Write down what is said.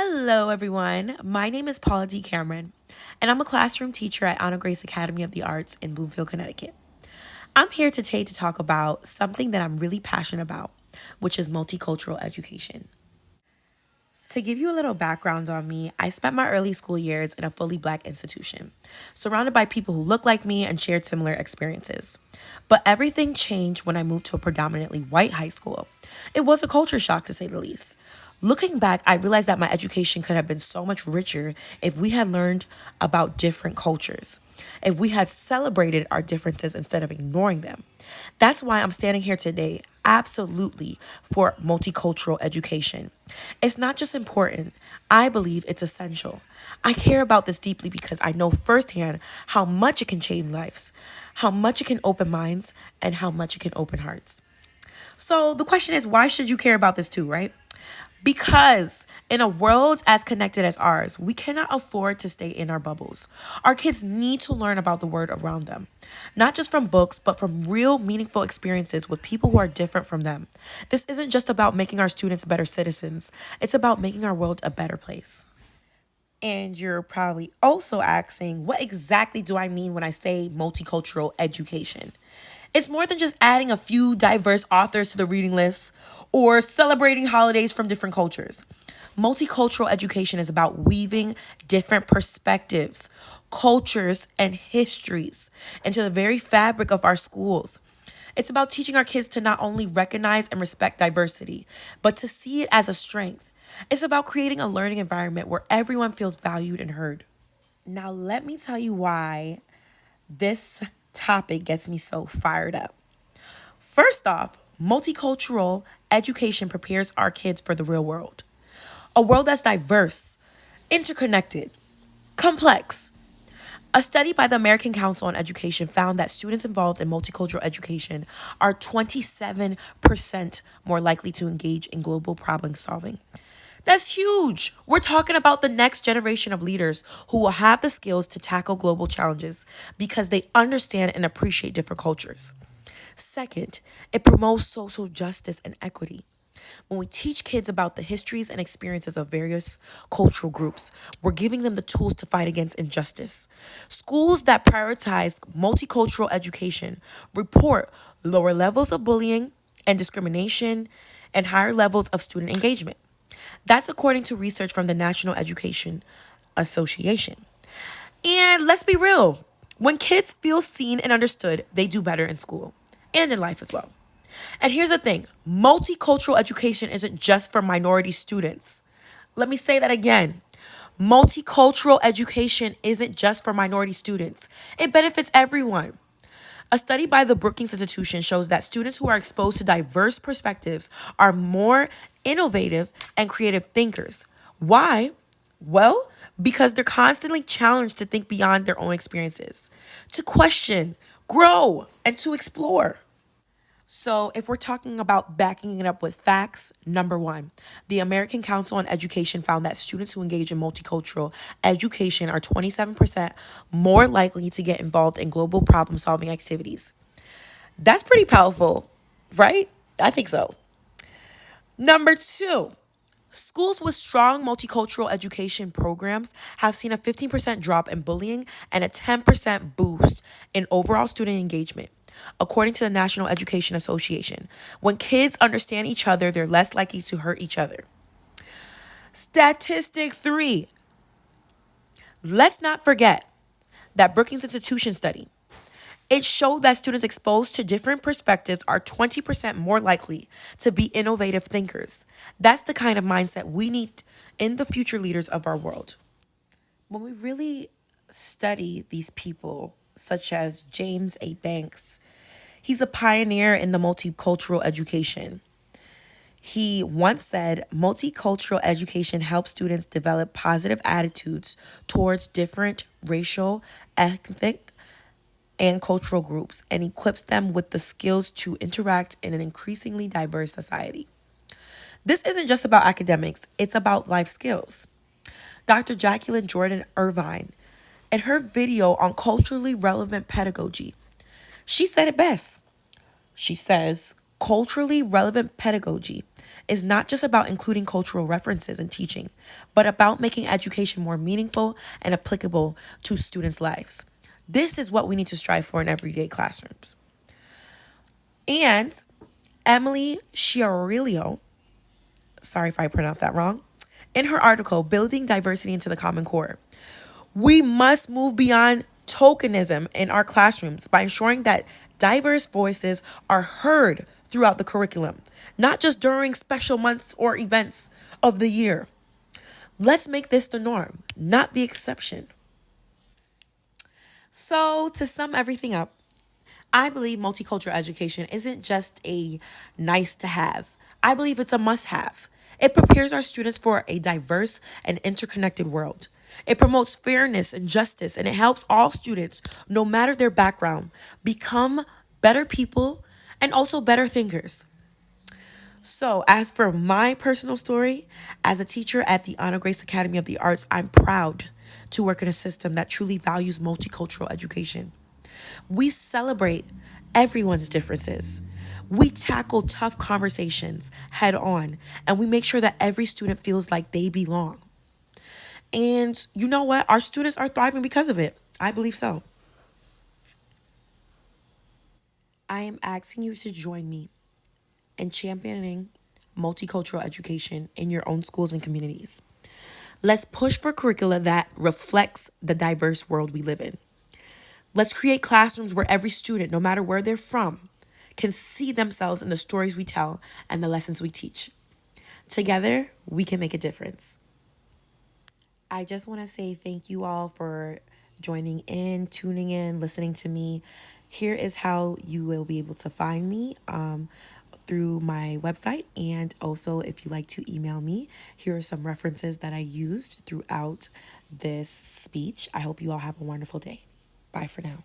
Hello, everyone. My name is Paula-Dee Cameron, and I'm a classroom teacher at Anna Grace Academy of the Arts in Bloomfield, Connecticut. I'm here today to talk about something that I'm really passionate about, which is multicultural education. To give you a little background on me, I spent my early school years in a fully black institution, surrounded by people who looked like me and shared similar experiences. But everything changed when I moved to a predominantly white high school. It was a culture shock to say the least. Looking back, I realized that my education could have been so much richer if we had learned about different cultures, if we had celebrated our differences instead of ignoring them. That's why I'm standing here today, absolutely for multicultural education. It's not just important, I believe it's essential. I care about this deeply because I know firsthand how much it can change lives, how much it can open minds, and how much it can open hearts. So the question is, why should you care about this too, right? Because in a world as connected as ours, we cannot afford to stay in our bubbles. Our kids need to learn about the world around them, not just from books, but from real, meaningful experiences with people who are different from them. This isn't just about making our students better citizens, it's about making our world a better place. And you're probably also asking, what exactly do I mean when I say multicultural education? It's more than just adding a few diverse authors to the reading list or celebrating holidays from different cultures. Multicultural education is about weaving different perspectives, cultures, and histories into the very fabric of our schools. It's about teaching our kids to not only recognize and respect diversity, but to see it as a strength. It's about creating a learning environment where everyone feels valued and heard. Now, let me tell you why this topic gets me so fired up. First off, multicultural education prepares our kids for the real world, a world that's diverse, interconnected, complex. A study by the American Council on Education found that students involved in multicultural education are 27% more likely to engage in global problem solving. That's huge. We're talking about the next generation of leaders who will have the skills to tackle global challenges because they understand and appreciate different cultures. Second, it promotes social justice and equity. When we teach kids about the histories and experiences of various cultural groups, we're giving them the tools to fight against injustice. Schools that prioritize multicultural education report lower levels of bullying and discrimination and higher levels of student engagement. That's according to research from the National Education Association. And let's be real, when kids feel seen and understood, they do better in school and in life as well. And here's the thing, multicultural education isn't just for minority students. Let me say that again. Multicultural education isn't just for minority students, it benefits everyone. A study by the Brookings Institution shows that students who are exposed to diverse perspectives are more innovative and creative thinkers. Why? Well, because they're constantly challenged to think beyond their own experiences, to question, grow, and to explore. So, if we're talking about backing it up with facts, number one, the American Council on Education found that students who engage in multicultural education are 27% more likely to get involved in global problem solving activities. That's pretty powerful, right? I think so. Number two, schools with strong multicultural education programs have seen a 15% drop in bullying and a 10% boost in overall student engagement, according to the National Education Association. When kids understand each other, they're less likely to hurt each other. Statistic three, let's not forget that Brookings Institution study. It showed that students exposed to different perspectives are 20% more likely to be innovative thinkers. That's the kind of mindset we need in the future leaders of our world. When we really study these people, such as James A. Banks, he's a pioneer in the multicultural education. He once said, multicultural education helps students develop positive attitudes towards different racial, ethnic, and cultural groups and equips them with the skills to interact in an increasingly diverse society. This isn't just about academics, it's about life skills. Dr. Jacqueline Jordan Irvine, in her video on culturally relevant pedagogy, she said it best. She says, culturally relevant pedagogy is not just about including cultural references in teaching, but about making education more meaningful and applicable to students' lives. This is what we need to strive for in everyday classrooms. And Emily Sciarillo, sorry if I pronounced that wrong, in her article, Building Diversity into the Common Core, we must move beyond tokenism in our classrooms by ensuring that diverse voices are heard throughout the curriculum, not just during special months or events of the year. Let's make this the norm, not the exception. So, to sum everything up, I believe multicultural education isn't just a nice to have. I believe it's a must have. It prepares our students for a diverse and interconnected world. It promotes fairness and justice, and it helps all students, no matter their background, become better people and also better thinkers. So, as for my personal story, as a teacher at the Honor Grace Academy of the Arts, I'm proud to work in a system that truly values multicultural education. We celebrate everyone's differences. We tackle tough conversations head on, and we make sure that every student feels like they belong. And you know what? Our students are thriving because of it. I believe so. I am asking you to join me in championing multicultural education in your own schools and communities. Let's push for curricula that reflects the diverse world we live in. Let's create classrooms where every student, no matter where they're from, can see themselves in the stories we tell and the lessons we teach. Together, we can make a difference. I just want to say thank you all for joining in, tuning in, listening to me. Here is how you will be able to find me through my website. And also, if you like to email me, here are some references that I used throughout this speech. I hope you all have a wonderful day. Bye for now.